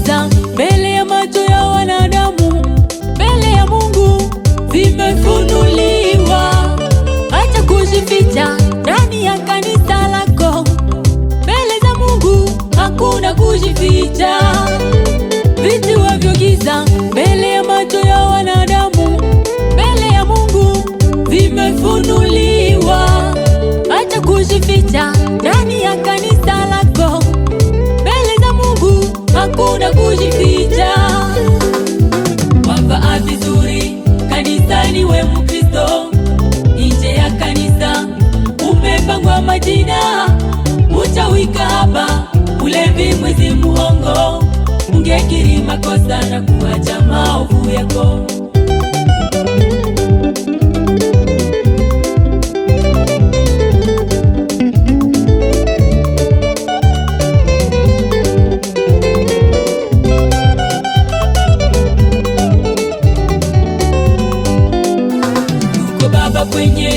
giza mbele ya macho ya wanadamu, mbele ya Mungu vimefunuliwa. Acha kujificha ndani ya kanisa lako, mbele za Mungu hakuna kujificha. Vitu vya giza mbele ya macho ya wanadamu, mbele ya Mungu vimefunuliwa. Acha kujificha ndani ya kanisa lako, mbele za Mungu hakuna kujificha. Wavaa vizuri kanisani, we Mkristo, nje ya kanisa umepangwa majina, uchawi, kahaba, ulevi, mwizi, muongo. Ungekiri makosa na kuacha maovu yako. Yuko Baba kwenye